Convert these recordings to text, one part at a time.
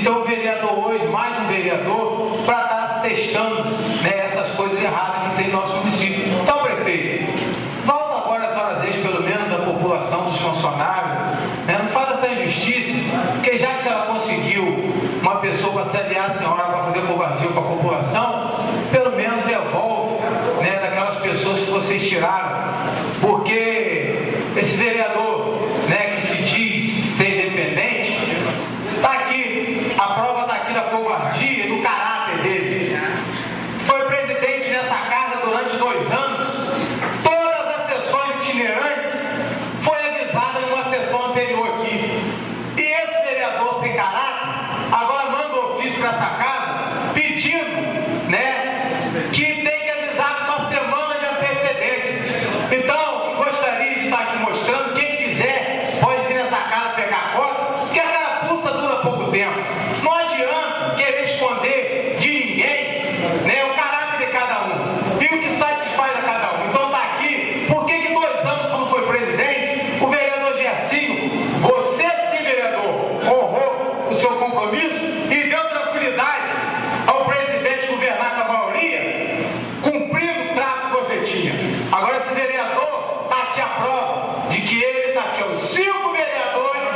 Então o vereador hoje, mais um vereador, para estar testando, né, essas coisas erradas que tem no nosso município. Então, prefeito, volta agora as horas extras, pelo menos, da população, dos funcionários, né? Não faz essa injustiça, porque já que a senhora conseguiu uma pessoa para se aliar à senhora para fazer covardia com a população, pelo menos devolve, né, daquelas pessoas que vocês tiraram, porque esse vereador, né, que se diz ser independente, está aqui, a prova está aqui da covardia e do caráter dele. Foi presidente nessa casa durante 2 anos, todas as sessões itinerantes foi avisada numa sessão anterior aqui. E esse vereador sem caráter agora manda ofício para essa casa pedindo, né, que tem que avisar com uma semana de antecedência. Então, gostaria de estar aqui mostrando, quem quiser pode vir nessa casa pegar a cota, porque a carapuça dura pouco tempo. Não adianta querer esconder de ninguém, né, o caráter de cada um e o que satisfaz a cada um. Então está aqui, por que 2 anos, quando foi presidente, o vereador Gersinho, você sim, vereador, honrou o seu compromisso e deu tranquilidade ao presidente governar com a maioria, cumprindo o trato que você tinha. Agora esse vereador está aqui a prova de que ele está aqui. Os 5 vereadores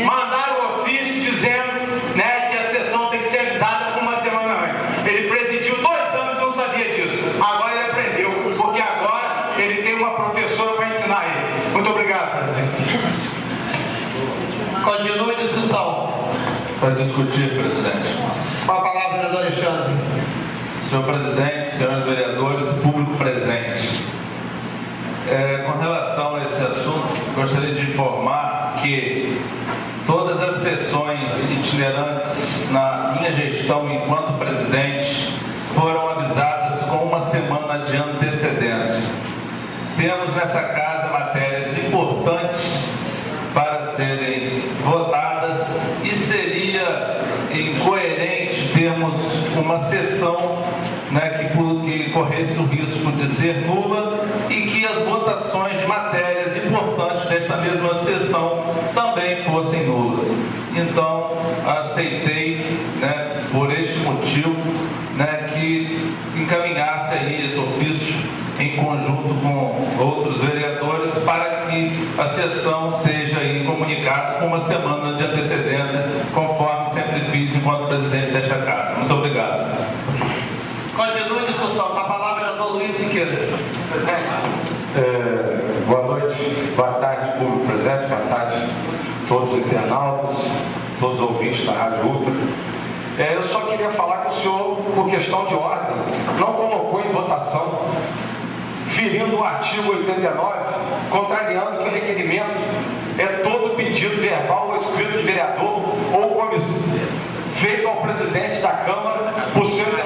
mandaram o ofício dizendo, né, que a sessão tem que ser avisada com uma semana antes. Ele presidiu 2 anos e não sabia disso. Agora ele aprendeu, porque agora ele tem uma professora para ensinar ele. Muito obrigado, presidente. Continue a discussão. Para discutir, presidente. Com a palavra, vereador Alexandre. Senhor presidente, senhores vereadores, público presente. Com relação a esse assunto, gostaria de informar que todas as sessões itinerantes na minha gestão enquanto presidente foram avisadas com uma semana de antecedência. Temos nessa casa matérias importantes para serem votadas e seria incoerente termos uma sessão, né, que corresse o risco de ser nula e que as votações de matérias importantes desta mesma sessão também fossem nulas. Então, aceitei, né, por este motivo, né, que encaminhasse aí esse ofício em conjunto com outros vereadores para que a sessão seja aí comunicada com uma semana de antecedência, conforme sempre fiz enquanto presidente desta casa. Muito obrigado. Continue a discussão. Com a palavra, vereador Luiz Siqueira. Boa noite, boa tarde, público presente, boa tarde todos os internautas, todos os ouvintes da Rádio Ultra. Eu só queria falar com o senhor, por questão de ordem, não colocou em votação, ferindo o artigo 89, contrariando que o requerimento é todo pedido verbal ou escrito de vereador ou comissão feito ao presidente da Câmara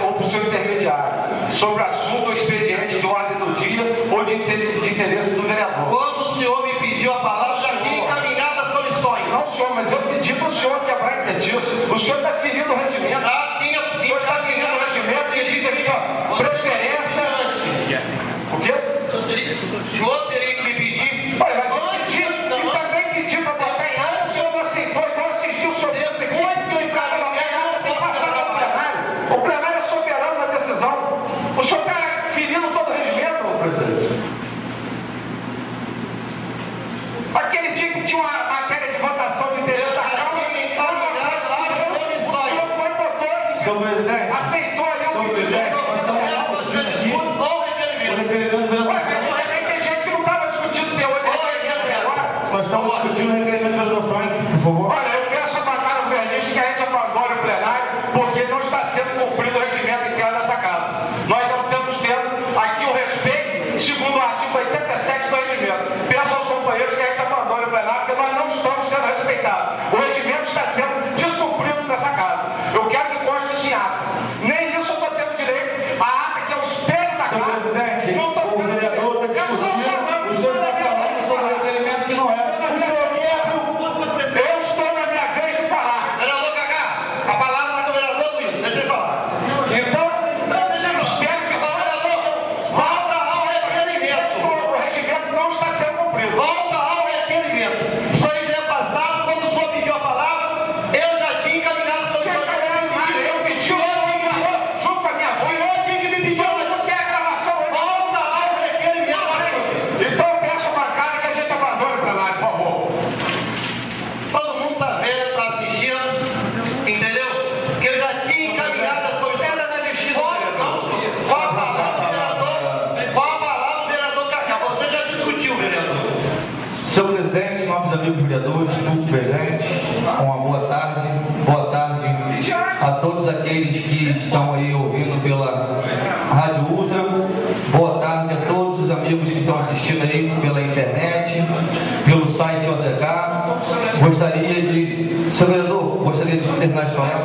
ou por seu intermediário, sobre assunto ou expediente de ordem do dia ou de interesse do vereador. Quando o senhor me pediu a palavra, já tinha encaminhado as comissões. Não, senhor, mas eu pedi para o senhor quebrar disso. O senhor está ferindo o regimento. Já tinha. O senhor está ferindo o regimento e diz aqui, ó, preferência antes. O quê? O senhor teria que me pedir. Olha, mas eu pedi, e também pedi para botar em antes, o senhor não aceitou, então assistiu sobre isso aqui. Depois que eu entrava na minha casa, Tem que passar pelo plenário. O plenário é soberano na decisão. O senhor está ferindo todo o regimento, presidente. Aquele dia que tinha uma matéria de votação de interesse da Câmara, o senhor foi botou, Senhor presidente. aceitou ali o pedido. Tem gente que não estava discutindo o teor dele. Nós estamos discutindo o requerimento do vereador Frank, por favor. Olha, eu peço a bancada governista que a gente abandone o plenário, porque não está sendo cumprido o regimento interno dessa casa. Nós não estamos tendo aqui o respeito, segundo o artigo 87 do regimento. Peço aos companheiros que a gente abandone o plenário, porque nós não estamos sendo respeitados. O regimento está sendo descumprido nessa casa. Eu quero que conste esse ato. Nem isso eu estou tendo direito aqueles que estão aí ouvindo pela Rádio Ultra. Boa tarde a todos os amigos que estão assistindo aí pela internet, pelo site OZK. Gostaria de... Senhor vereador, gostaria de terminar de falar?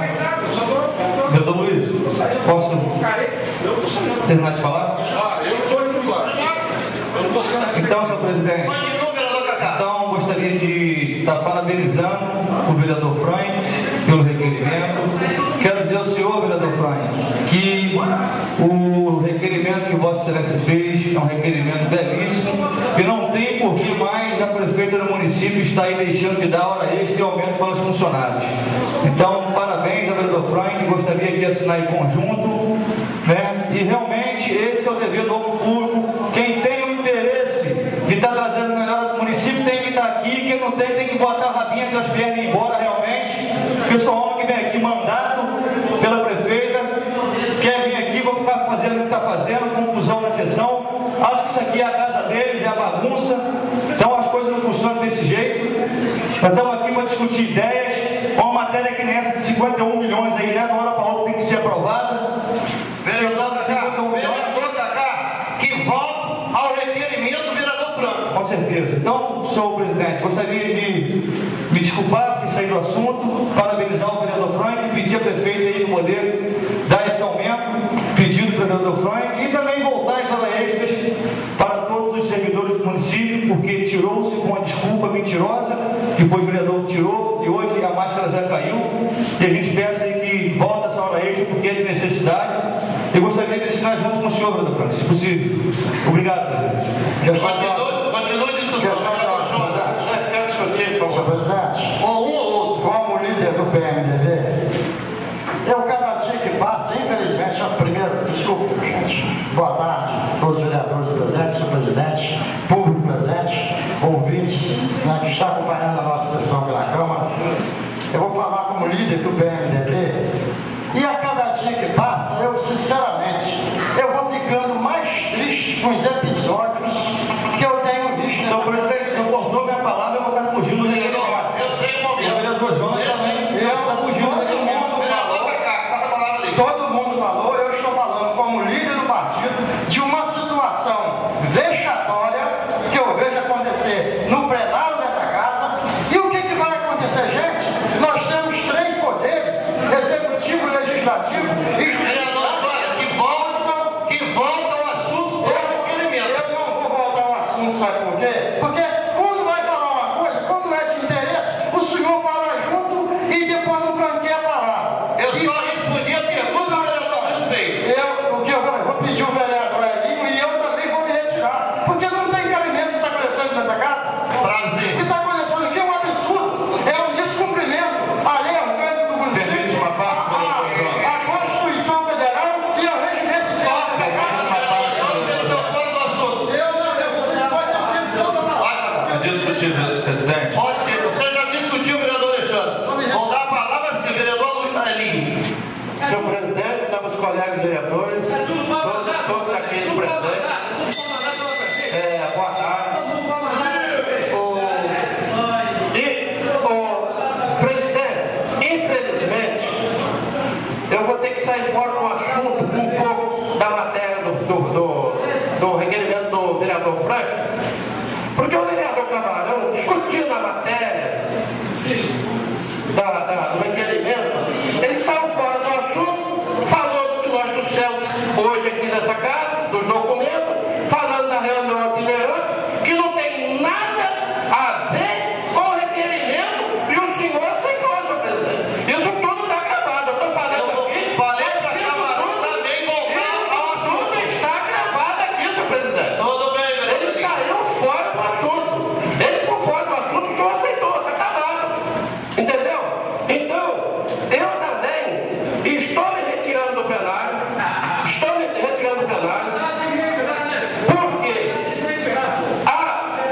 Vereador Luiz, posso terminar de falar? Então, senhor presidente, então gostaria de estar parabenizando o vereador Frank pelo requerimento. Quero dizer ao senhor, vereador Frank, que o requerimento que Vossa Excelência fez é um requerimento belíssimo e não tem por que mais a prefeita do município estar aí deixando de dar hora extra e aumento para os funcionários. Então, parabéns ao vereador Frank, gostaria de assinar em conjunto, né? E realmente esse é o dever do homem público. Quem tem o interesse de estar trazendo o melhor do município tem que estar aqui, quem não tem que botar a rabinha entre as pernas e ir embora realmente. Eu sou homem que vem aqui mandado pela prefeita, quer vir aqui, vou ficar fazendo o que está fazendo, confusão na sessão. Acho que isso aqui é a casa deles, é a bagunça. Então as coisas não funcionam desse jeito. Nós estamos aqui para discutir ideias. Uma matéria que nessa de 51 milhões aí, né? De uma hora para outra tem que ser aprovada. Vereador Kaká, que volta ao requerimento do vereador Franco. Com certeza. Então, senhor presidente, gostaria de me desculpar por sair do assunto, parabenizar o vereador Frank, pedir a prefeita aí no poder dar esse aumento, pedido para o vereador Frank, e também voltar às horas extras para todos os servidores do município, porque tirou-se com uma desculpa mentirosa, que foi o vereador que tirou, e hoje a máscara já caiu, e a gente peça aí que volta essa hora extra, porque é de necessidade. Eu gostaria de assinar junto com o senhor, vereador Frank, se possível. Obrigado, presidente. Continue a discussão. Quero discutir, por favor, presidente. Ou um ou outro. Como líder do PMDB, eu cada dia que passa, infelizmente, primeiro, desculpa, gente. Boa tarde, todos os vereadores presentes, senhor presidente, público presente, ouvintes, né, que está acompanhando a nossa sessão pela Câmara. Eu vou falar como líder do PMDB, e a cada dia que passa, eu sinceramente, eu vou ficando mais triste com os episódios que eu tenho visto. Senhor presidente, se eu cortou minha palavra, eu vou estar fugindo do vereador. Eu sei o momento. O vereador João também, eu estou fugindo daquele momento. Todo mundo falou, eu estou falando como líder do partido de uma situação vexatória que eu vejo acontecer no plenário dessa casa. E o que vai acontecer, gente? Nós temos três poderes, executivo, legislativo e judiciário. Que volta ao assunto do requerimento. Eu não vou voltar ao assunto, sabe por quê? Porque quando vai falar uma coisa, quando é de interesse, o senhor fala junto e depois não franqueia a palavra. Eu só respondi a pergunta que o vereador fez. Eu vou pedir o vereador Elinho e eu também vou me retirar. Porque não tem cabimento que está acontecendo nessa casa. Prazer. O que está acontecendo aqui é um absurdo. É um descumprimento à lei orgânica do município, a Constituição Federal e ao regimento social da casa. Discutido, presidente. Pode ser. Você já discutiu, vereador Alexandre. Vou dar a palavra assim, vereador Elinho. Senhor presidente, estamos colegas vereadores, todos aqueles presentes. Boa tarde. Presidente, infelizmente, eu vou ter que sair fora do assunto um pouco da matéria do requerimento do vereador Frank, porque o vereador Camarão, discutindo a matéria do requerimento, ele saiu fora do assunto, falou do que nós trouxemos hoje aqui nessa casa, dos documentos, falando da reunião itinerante, que não tem nada a ver com o requerimento, e o senhor aceitou, senhor presidente. Isso tudo está gravado, eu estou falando aqui. Falei para a Câmara também voltar ao assunto. Tudo está gravado aqui, senhor presidente. Tudo bem, vereador. Ele saiu fora do assunto. Ele saiu fora do assunto, o senhor aceitou, está acabado. Entendeu? Então, eu também estou me retirando do plenário. Estou me retirando do plenário. Porque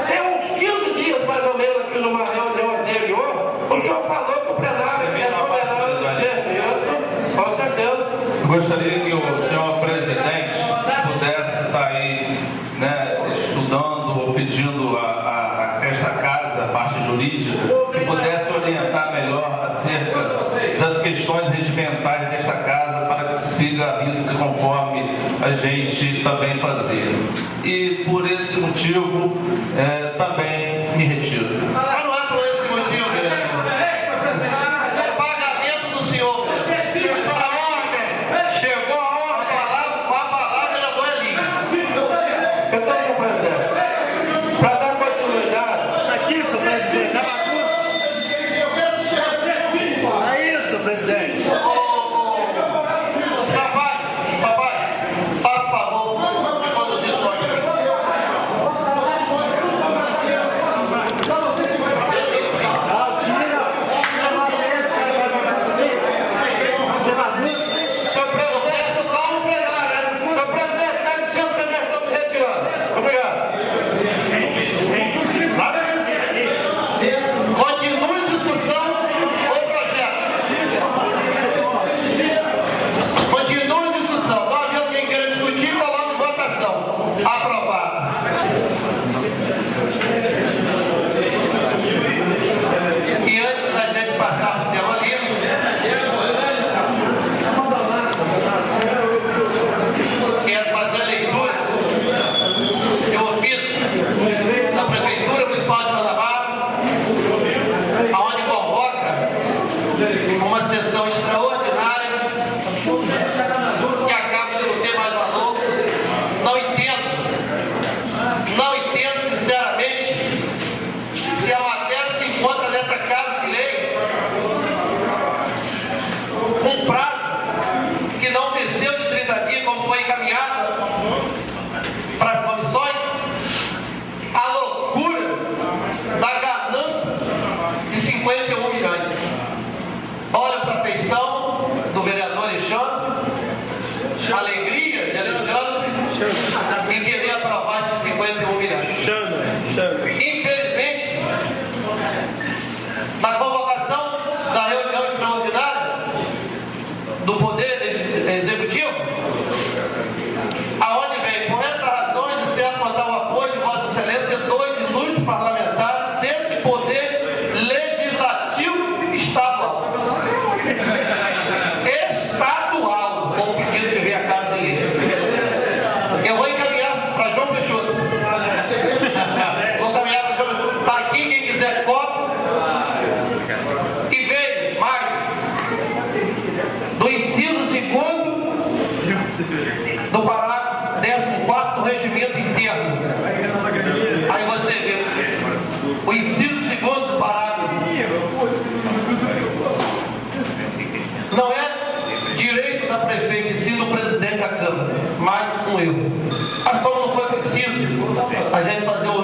tem uns 15 dias, mais ou menos, aqui numa reunião anterior, o senhor falou que o plenário é soberano de com certeza. Eu gostaria que o senhor presidente pudesse estar aí, né, estudando ou pedindo a esta casa, a parte jurídica, que pudesse orientar melhor acerca das questões questões regimentais desta casa para que siga a risca conforme a gente também fazia. E por esse motivo também me retiro. Mas não é por esse motivo, vereador. É pagamento do senhor. Essa ordem. Chegou a ordem. Com a palavra, vereador Elinho. Então, senhor presidente, para dar continuidade. Aqui, senhor presidente, é isso, presidente. Papai, faça favor de conduzir o ônibus. Uma sessão extraordinária que acaba de não ter mais valor. Não entendo sinceramente se a matéria se encontra nessa casa de lei um prazo que não venceu de 30 dias, como foi encaminhado para as comissões. A loucura da ganância de 51 milhões. Olha para a feição do vereador Alexandre, a alegria de Alexandre em querer aprovar esses 51 milhões. Infelizmente, na convocação da reunião extraordinária do Poder Executivo, aonde vem, por essa razão, de ser contar o apoio de Vossa Excelência, 2 ilustres parlamentares desse Poder Legislativo Estadual. Com o pedido de ver a casa de lei. Eu vou encaminhar para João Peixoto. Vou encaminhar para João Peixoto. Está aqui quem quiser cópia. E veio mais do inciso 2º do parágrafo 14º do regimento interno. Aí você vê o inciso 2º do parágrafo. Não é direito da prefeita e sim do presidente da Câmara, mais um erro. Mas como não foi preciso a gente fazer o